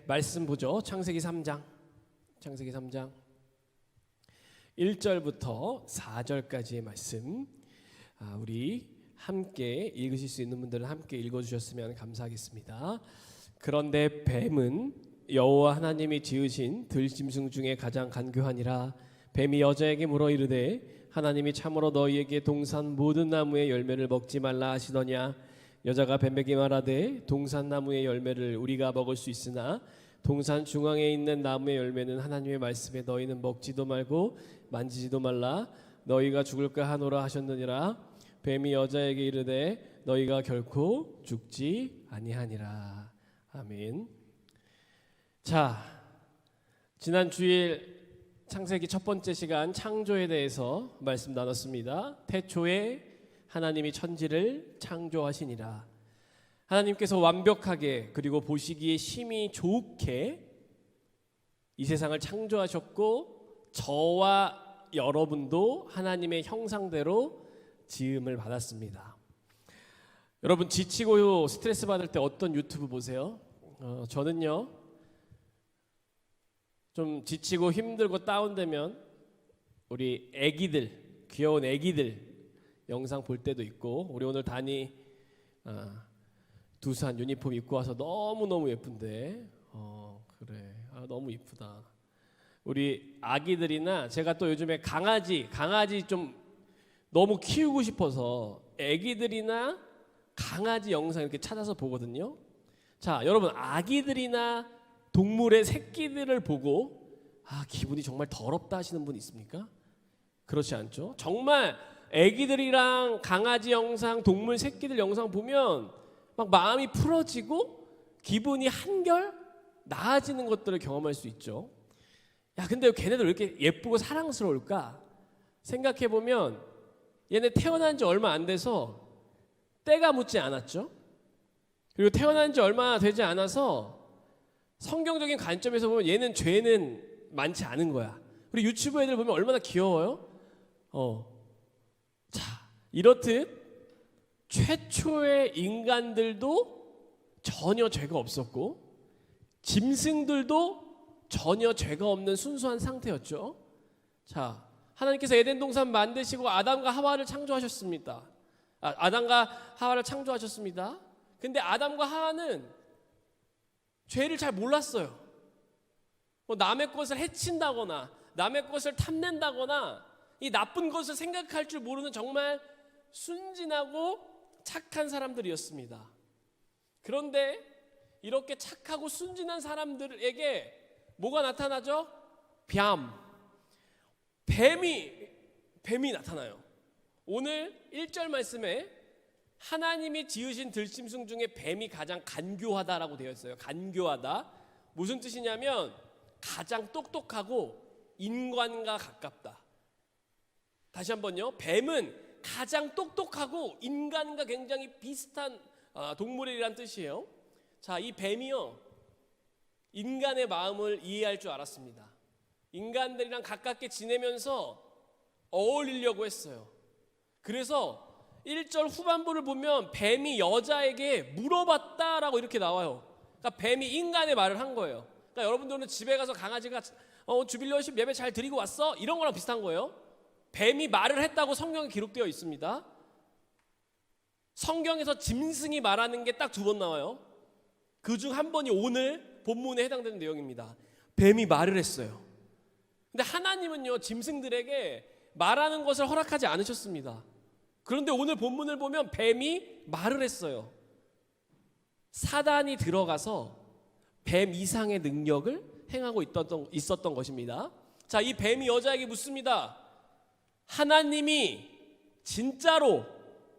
말씀 보죠. 창세기 3장 1절부터 4절까지의 말씀, 우리 함께 읽으실 수 있는 분들은 함께 읽어주셨으면 감사하겠습니다. 그런데 뱀은 여호와 하나님이 지으신 들짐승 중에 가장 간교하니라. 뱀이 여자에게 물어 이르되 하나님이 참으로 너희에게 동산 모든 나무의 열매를 먹지 말라 하시더냐. 여자가 뱀에게 말하되 동산 나무의 열매를 우리가 먹을 수 있으나 동산 중앙에 있는 나무의 열매는 하나님의 말씀에 너희는 먹지도 말고 만지지도 말라. 너희가 죽을까 하노라 하셨느니라. 뱀이 여자에게 이르되 너희가 결코 죽지 아니하니라. 아멘. 자, 지난 주일 창세기 첫 번째 시간 창조에 대해서 말씀 나눴습니다. 태초에 하나님이 천지를 창조하시니라. 하나님께서 완벽하게 그리고 보시기에 심히 좋게 이 세상을 창조하셨고 저와 여러분도 하나님의 형상대로 지음을 받았습니다. 여러분 지치고 스트레스 받을 때 어떤 유튜브 보세요? 저는요 좀 지치고 힘들고 다운되면 우리 애기들, 귀여운 애기들 영상 볼 때도 있고, 우리 오늘 다니 두산 유니폼 입고 와서 너무너무 예쁜데 그래 너무 이쁘다. 우리 아기들이나 제가 또 요즘에 강아지 좀 너무 키우고 싶어서 애기들이나 강아지 영상 이렇게 찾아서 보거든요. 자, 여러분 아기들이나 동물의 새끼들을 보고 기분이 정말 더럽다 하시는 분 있습니까? 그렇지 않죠? 정말 애기들이랑 강아지 영상, 동물 새끼들 영상 보면 막 마음이 풀어지고 기분이 한결 나아지는 것들을 경험할 수 있죠. 야, 근데 걔네들 왜 이렇게 예쁘고 사랑스러울까? 생각해 보면 얘네 태어난 지 얼마 안 돼서 때가 묻지 않았죠. 그리고 태어난 지 얼마 되지 않아서 성경적인 관점에서 보면 얘는 죄는 많지 않은 거야. 우리 유튜브 애들 보면 얼마나 귀여워요. 자, 이렇듯 최초의 인간들도 전혀 죄가 없었고 짐승들도 전혀 죄가 없는 순수한 상태였죠. 자, 하나님께서 에덴 동산 만드시고 아담과 하와를 창조하셨습니다. 아담과 하와를 창조하셨습니다. 근데 아담과 하와는 죄를 잘 몰랐어요. 남의 것을 해친다거나 남의 것을 탐낸다거나 이 나쁜 것을 생각할 줄 모르는 정말 순진하고 착한 사람들이었습니다. 그런데 이렇게 착하고 순진한 사람들에게 뭐가 나타나죠? 뱀이 나타나요. 오늘 1절 말씀에 하나님이 지으신 들짐승 중에 뱀이 가장 간교하다라고 되어 있어요. 간교하다. 무슨 뜻이냐면 가장 똑똑하고 인간과 가깝다. 다시 한번요. 뱀은 가장 똑똑하고 인간과 굉장히 비슷한 동물이란 뜻이에요. 자, 이 뱀이요 인간의 마음을 이해할 줄 알았습니다. 인간들이랑 가깝게 지내면서 어울리려고 했어요. 그래서 1절 후반부를 보면 뱀이 여자에게 물어봤다라고 이렇게 나와요. 그러니까 뱀이 인간의 말을 한 거예요. 그러니까 여러분들은 집에 가서 강아지가 주빌려십 예배 잘 드리고 왔어? 이런 거랑 비슷한 거예요. 뱀이 말을 했다고 성경에 기록되어 있습니다. 성경에서 짐승이 말하는 게 딱 2번 나와요. 그중 한 번이 오늘 본문에 해당되는 내용입니다. 뱀이 말을 했어요. 근데 하나님은요 짐승들에게 말하는 것을 허락하지 않으셨습니다. 그런데 오늘 본문을 보면 뱀이 말을 했어요. 사단이 들어가서 뱀 이상의 능력을 행하고 있었던 것입니다. 자, 이 뱀이 여자에게 묻습니다. 하나님이 진짜로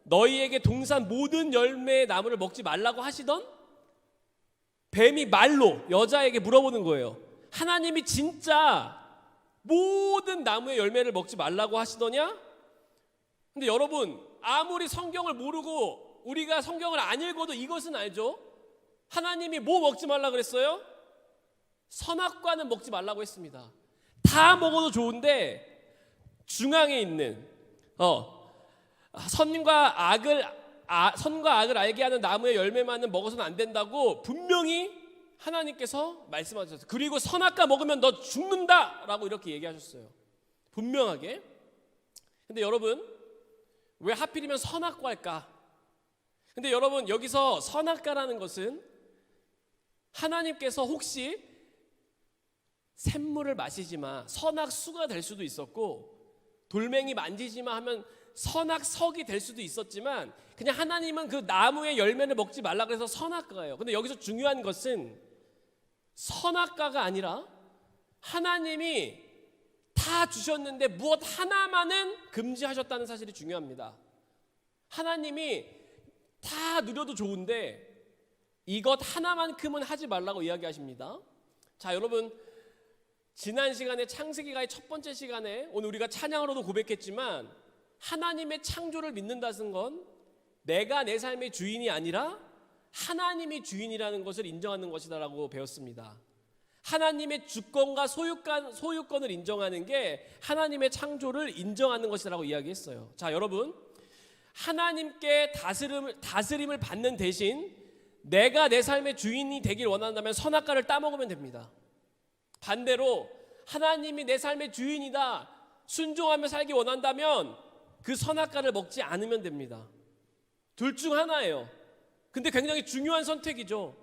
너희에게 동산 모든 열매의 나무를 먹지 말라고 하시던? 뱀이 말로 여자에게 물어보는 거예요. 하나님이 진짜 모든 나무의 열매를 먹지 말라고 하시더냐? 근데 여러분 아무리 성경을 모르고 우리가 성경을 안 읽어도 이것은 알죠? 하나님이 뭐 먹지 말라 그랬어요? 선악과는 먹지 말라고 했습니다. 다 먹어도 좋은데 중앙에 있는 선과 악을 선과 악을 알게 하는 나무의 열매만은 먹어서는 안 된다고 분명히 하나님께서 말씀하셨어요. 그리고 선악과 먹으면 너 죽는다라고 이렇게 얘기하셨어요. 분명하게. 근데 여러분, 왜 하필이면 선악과일까? 근데 여러분, 여기서 선악과라는 것은 하나님께서 혹시 샘물을 마시지 마, 선악수가 될 수도 있었고, 돌멩이 만지지 마 하면 선악석이 될 수도 있었지만, 그냥 하나님은 그 나무의 열매를 먹지 말라 그래서 선악과예요. 근데 여기서 중요한 것은 선악과가 아니라 하나님이 다 주셨는데 무엇 하나만은 금지하셨다는 사실이 중요합니다. 하나님이 다 누려도 좋은데 이것 하나만큼은 하지 말라고 이야기하십니다. 자, 여러분, 지난 시간에 창세기가의 첫 번째 시간에 오늘 우리가 찬양으로도 고백했지만 하나님의 창조를 믿는다는 건 내가 내 삶의 주인이 아니라 하나님이 주인이라는 것을 인정하는 것이다라고 배웠습니다. 하나님의 주권과 소유권을 인정하는 게 하나님의 창조를 인정하는 것이라고 이야기했어요. 자, 여러분, 하나님께 다스림을 받는 대신 내가 내 삶의 주인이 되길 원한다면 선악과를 따먹으면 됩니다. 반대로 하나님이 내 삶의 주인이다, 순종하며 살기 원한다면 그 선악과를 먹지 않으면 됩니다. 둘 중 하나예요. 근데 굉장히 중요한 선택이죠.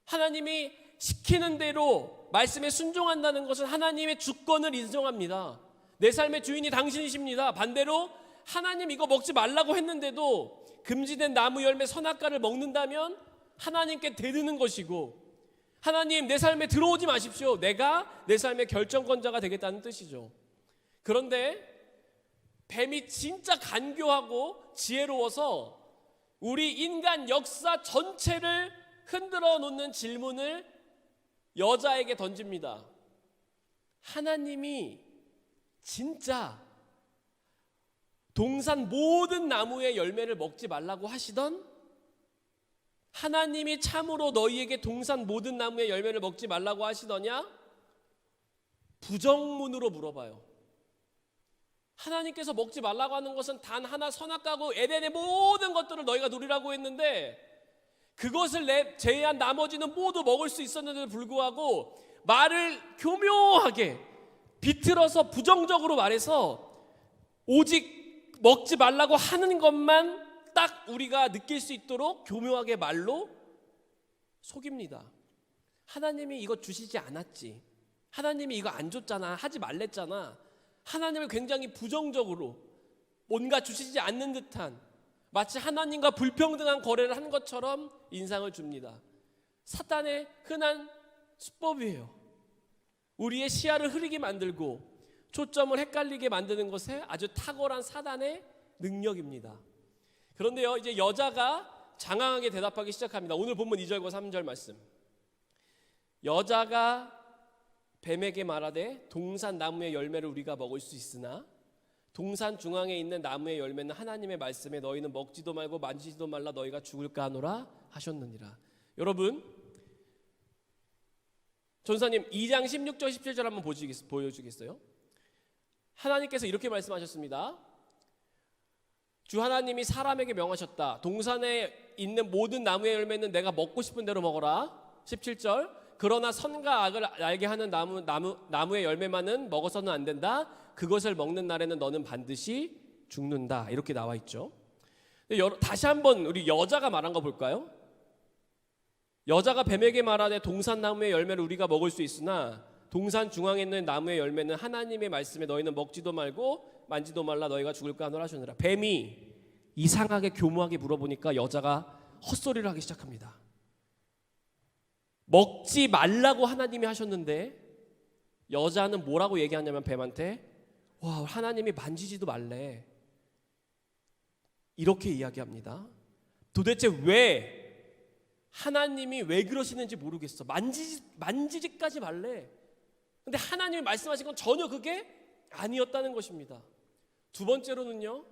하나님이 시키는 대로 말씀에 순종한다는 것은 하나님의 주권을 인정합니다. 내 삶의 주인이 당신이십니다. 반대로 하나님 이거 먹지 말라고 했는데도 금지된 나무 열매 선악과를 먹는다면 하나님께 대드는 것이고, 하나님 내 삶에 들어오지 마십시오, 내가 내 삶의 결정권자가 되겠다는 뜻이죠. 그런데 뱀이 진짜 간교하고 지혜로워서 우리 인간 역사 전체를 흔들어 놓는 질문을 여자에게 던집니다. 하나님이 진짜 동산 모든 나무의 열매를 먹지 말라고 하시던, 하나님이 참으로 너희에게 동산 모든 나무의 열매를 먹지 말라고 하시더냐? 부정문으로 물어봐요. 하나님께서 먹지 말라고 하는 것은 단 하나 선악과고 에덴의 모든 것들을 너희가 누리라고 했는데 그것을 제외한 나머지는 모두 먹을 수 있었는데도 불구하고 말을 교묘하게 비틀어서 부정적으로 말해서 오직 먹지 말라고 하는 것만 딱 우리가 느낄 수 있도록 교묘하게 말로 속입니다. 하나님이 이거 주시지 않았지, 하나님이 이거 안 줬잖아, 하지 말랬잖아. 하나님을 굉장히 부정적으로 뭔가 주시지 않는 듯한, 마치 하나님과 불평등한 거래를 한 것처럼 인상을 줍니다. 사탄의 흔한 수법이에요. 우리의 시야를 흐리게 만들고 초점을 헷갈리게 만드는 것에 아주 탁월한 사단의 능력입니다. 그런데요, 이제 여자가 장황하게 대답하기 시작합니다. 오늘 본문 2절과 3절 말씀. 여자가 뱀에게 말하되 동산 나무의 열매를 우리가 먹을 수 있으나 동산 중앙에 있는 나무의 열매는 하나님의 말씀에 너희는 먹지도 말고 만지지도 말라 너희가 죽을까 하노라 하셨느니라. 여러분, 전사님 2장 16절 17절 한번 보여주겠어요? 하나님께서 이렇게 말씀하셨습니다. 주 하나님이 사람에게 명하셨다. 동산에 있는 모든 나무의 열매는 내가 먹고 싶은 대로 먹어라. 17절. 그러나 선과 악을 알게 하는 나무의 열매만은 먹어서는 안 된다. 그것을 먹는 날에는 너는 반드시 죽는다. 이렇게 나와 있죠. 다시 한번 우리 여자가 말한 거 볼까요? 여자가 뱀에게 말하되 동산 나무의 열매를 우리가 먹을 수 있으나 동산 중앙에 있는 나무의 열매는 하나님의 말씀에 너희는 먹지도 말고 만지도 말라 너희가 죽을까 하노라 하셨느니라. 뱀이 이상하게 교묘하게 물어보니까 여자가 헛소리를 하기 시작합니다. 먹지 말라고 하나님이 하셨는데 여자는 뭐라고 얘기하냐면 뱀한테, 와, 하나님이 만지지도 말래, 이렇게 이야기합니다. 도대체 왜 하나님이 왜 그러시는지 모르겠어. 만지지까지 말래. 근데 하나님이 말씀하신 건 전혀 그게 아니었다는 것입니다. 두 번째로는요,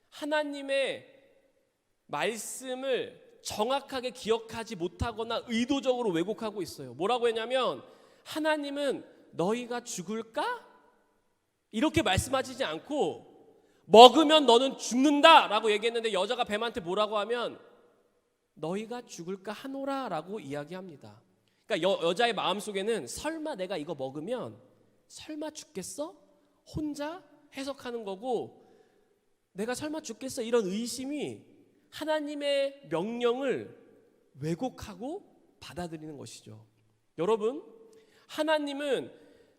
하나님의 말씀을 정확하게 기억하지 못하거나 의도적으로 왜곡하고 있어요. 뭐라고 했냐면 하나님은 너희가 죽을까? 이렇게 말씀하시지 않고 먹으면 너는 죽는다라고 얘기했는데 여자가 뱀한테 뭐라고 하면 너희가 죽을까 하노라라고 이야기합니다. 그러니까 여자의 마음속에는 설마 내가 이거 먹으면 설마 죽겠어? 혼자 해석하는 거고, 내가 설마 죽겠어? 이런 의심이 하나님의 명령을 왜곡하고 받아들이는 것이죠. 여러분, 하나님은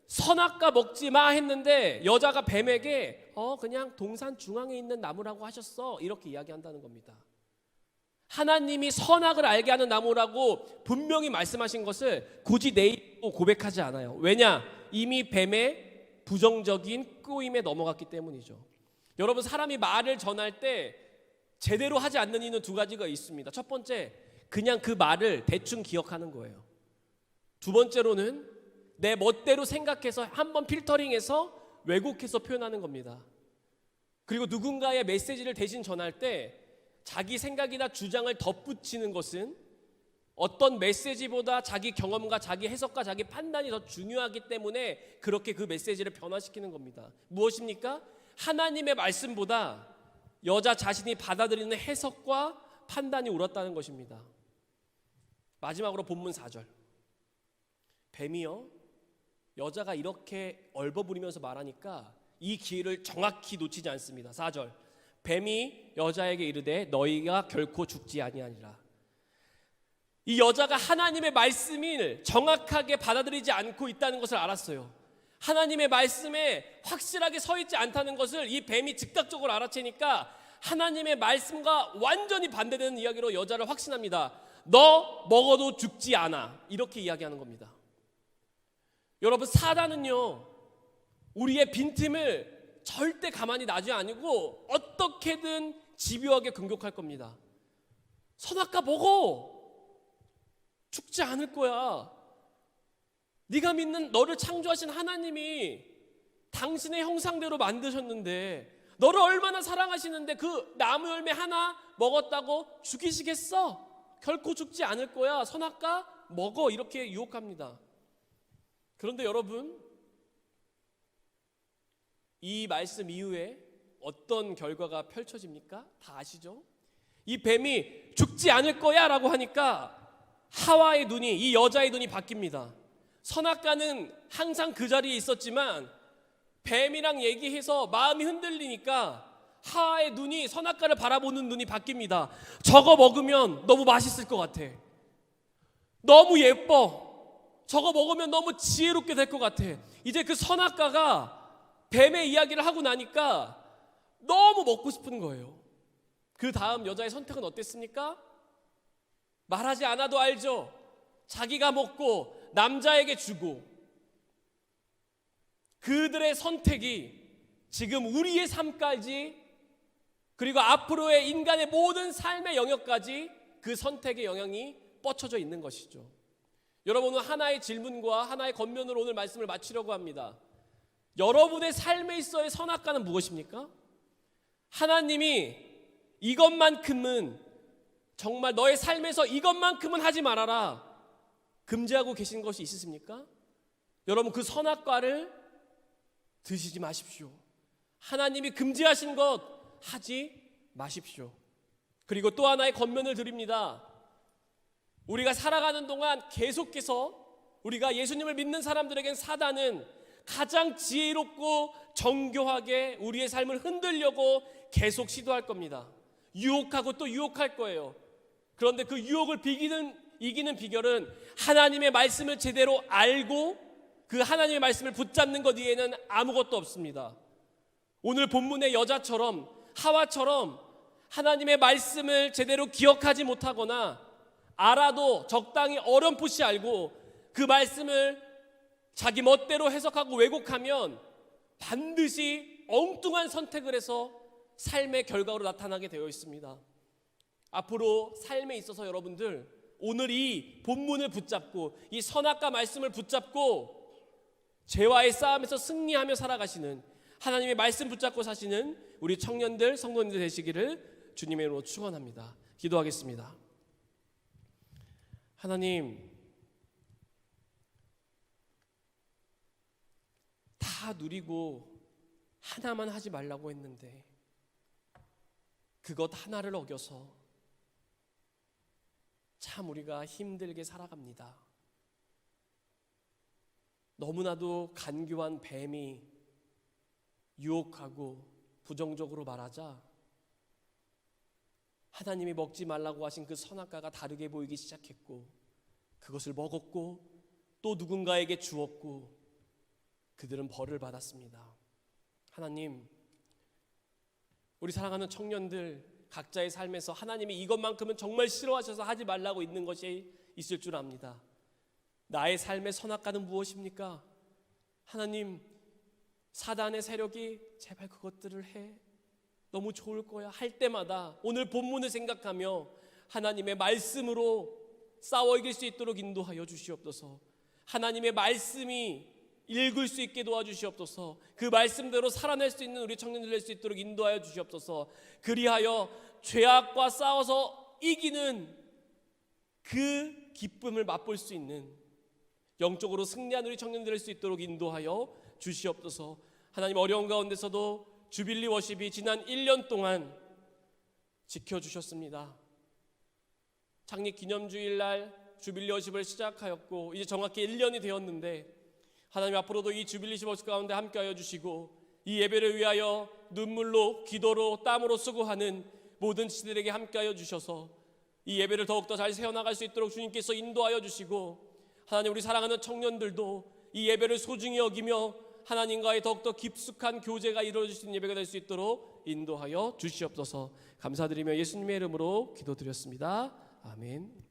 선악과 먹지 마 했는데 여자가 뱀에게 그냥 동산 중앙에 있는 나무라고 하셨어, 이렇게 이야기한다는 겁니다. 하나님이 선악을 알게 하는 나무라고 분명히 말씀하신 것을 굳이 내 입으로 고백하지 않아요. 왜냐? 이미 뱀의 부정적인 꼬임에 넘어갔기 때문이죠. 여러분, 사람이 말을 전할 때 제대로 하지 않는 이유는 두 가지가 있습니다. 첫 번째, 그냥 그 말을 대충 기억하는 거예요. 두 번째로는 내 멋대로 생각해서 한번 필터링해서 왜곡해서 표현하는 겁니다. 그리고 누군가의 메시지를 대신 전할 때 자기 생각이나 주장을 덧붙이는 것은 어떤 메시지보다 자기 경험과 자기 해석과 자기 판단이 더 중요하기 때문에 그렇게 그 메시지를 변화시키는 겁니다. 무엇입니까? 하나님의 말씀보다 여자 자신이 받아들이는 해석과 판단이 옳았다는 것입니다. 마지막으로 본문 4절. 뱀이요, 여자가 이렇게 얼버무리면서 말하니까 이 기회를 정확히 놓치지 않습니다. 4절. 뱀이 여자에게 이르되 너희가 결코 죽지 아니하니라. 이 여자가 하나님의 말씀을 정확하게 받아들이지 않고 있다는 것을 알았어요. 하나님의 말씀에 확실하게 서 있지 않다는 것을 이 뱀이 즉각적으로 알아채니까 하나님의 말씀과 완전히 반대되는 이야기로 여자를 확신합니다. 너 먹어도 죽지 않아, 이렇게 이야기하는 겁니다. 여러분, 사단은요, 우리의 빈틈을 절대 가만히 놔지 아니고 어떻게든 집요하게 공격할 겁니다. 선악과 먹어, 죽지 않을 거야. 네가 믿는 너를 창조하신 하나님이 당신의 형상대로 만드셨는데, 너를 얼마나 사랑하시는데 그 나무 열매 하나 먹었다고 죽이시겠어? 결코 죽지 않을 거야. 선악과 먹어, 이렇게 유혹합니다. 그런데 여러분, 이 말씀 이후에 어떤 결과가 펼쳐집니까? 다 아시죠? 이 뱀이 죽지 않을 거야 라고 하니까 하와의 눈이, 이 여자의 눈이 바뀝니다. 선악과는 항상 그 자리에 있었지만 뱀이랑 얘기해서 마음이 흔들리니까 하와의 눈이 선악과를 바라보는 눈이 바뀝니다. 저거 먹으면 너무 맛있을 것 같아. 너무 예뻐. 저거 먹으면 너무 지혜롭게 될 것 같아. 이제 그 선악과가 뱀의 이야기를 하고 나니까 너무 먹고 싶은 거예요. 그 다음 여자의 선택은 어땠습니까? 말하지 않아도 알죠. 자기가 먹고 남자에게 주고. 그들의 선택이 지금 우리의 삶까지, 그리고 앞으로의 인간의 모든 삶의 영역까지 그 선택의 영향이 뻗쳐져 있는 것이죠. 여러분은 하나의 질문과 하나의 겉면으로 오늘 말씀을 마치려고 합니다. 여러분의 삶에 있어의 선악과는 무엇입니까? 하나님이 이것만큼은, 정말 너의 삶에서 이것만큼은 하지 말아라, 금지하고 계신 것이 있으십니까? 여러분, 그 선악과를 드시지 마십시오. 하나님이 금지하신 것 하지 마십시오. 그리고 또 하나의 권면을 드립니다. 우리가 살아가는 동안 계속해서 우리가 예수님을 믿는 사람들에겐 사단은 가장 지혜롭고 정교하게 우리의 삶을 흔들려고 계속 시도할 겁니다. 유혹하고 또 유혹할 거예요. 그런데 그 유혹을 이기는 비결은 하나님의 말씀을 제대로 알고 그 하나님의 말씀을 붙잡는 것 이외에는 아무것도 없습니다. 오늘 본문의 여자처럼, 하와처럼 하나님의 말씀을 제대로 기억하지 못하거나 알아도 적당히 어렴풋이 알고 그 말씀을 자기 멋대로 해석하고 왜곡하면 반드시 엉뚱한 선택을 해서 삶의 결과로 나타나게 되어 있습니다. 앞으로 삶에 있어서 여러분들 오늘 이 본문을 붙잡고 이 선악과 말씀을 붙잡고 죄와의 싸움에서 승리하며 살아가시는, 하나님의 말씀 붙잡고 사시는 우리 청년들, 성도님들 되시기를 주님의 이름으로 축원합니다. 기도하겠습니다. 하나님, 다 누리고 하나만 하지 말라고 했는데 그것 하나를 어겨서 참 우리가 힘들게 살아갑니다. 너무나도 간교한 뱀이 유혹하고 부정적으로 말하자 하나님이 먹지 말라고 하신 그 선악과가 다르게 보이기 시작했고 그것을 먹었고 또 누군가에게 주었고 그들은 벌을 받았습니다. 하나님, 우리 사랑하는 청년들 각자의 삶에서 하나님이 이것만큼은 정말 싫어하셔서 하지 말라고 있는 것이 있을 줄 압니다. 나의 삶의 선악과는 무엇입니까? 하나님, 사단의 세력이 제발 그것들을 해, 너무 좋을 거야 할 때마다 오늘 본문을 생각하며 하나님의 말씀으로 싸워 이길 수 있도록 인도하여 주시옵소서. 하나님의 말씀이 읽을 수 있게 도와주시옵소서. 그 말씀대로 살아낼 수 있는 우리 청년들 될 수 있도록 인도하여 주시옵소서. 그리하여 죄악과 싸워서 이기는 그 기쁨을 맛볼 수 있는 영적으로 승리하는 우리 청년들 될 수 있도록 인도하여 주시옵소서. 하나님, 어려운 가운데서도 주빌리 워십이 지난 1년 동안 지켜주셨습니다. 창립 기념주일날 주빌리 워십을 시작하였고 이제 정확히 1년이 되었는데 하나님, 앞으로도 이 주빌리 워십 가운데 함께하여 주시고 이 예배를 위하여 눈물로 기도로 땀으로 수고하는 모든 지들에게 함께하여 주셔서 이 예배를 더욱더 잘 세워나갈 수 있도록 주님께서 인도하여 주시고, 하나님, 우리 사랑하는 청년들도 이 예배를 소중히 여기며 하나님과의 더욱더 깊숙한 교제가 이루어질 수 있는 예배가 될 수 있도록 인도하여 주시옵소서. 감사드리며 예수님의 이름으로 기도드렸습니다. 아멘.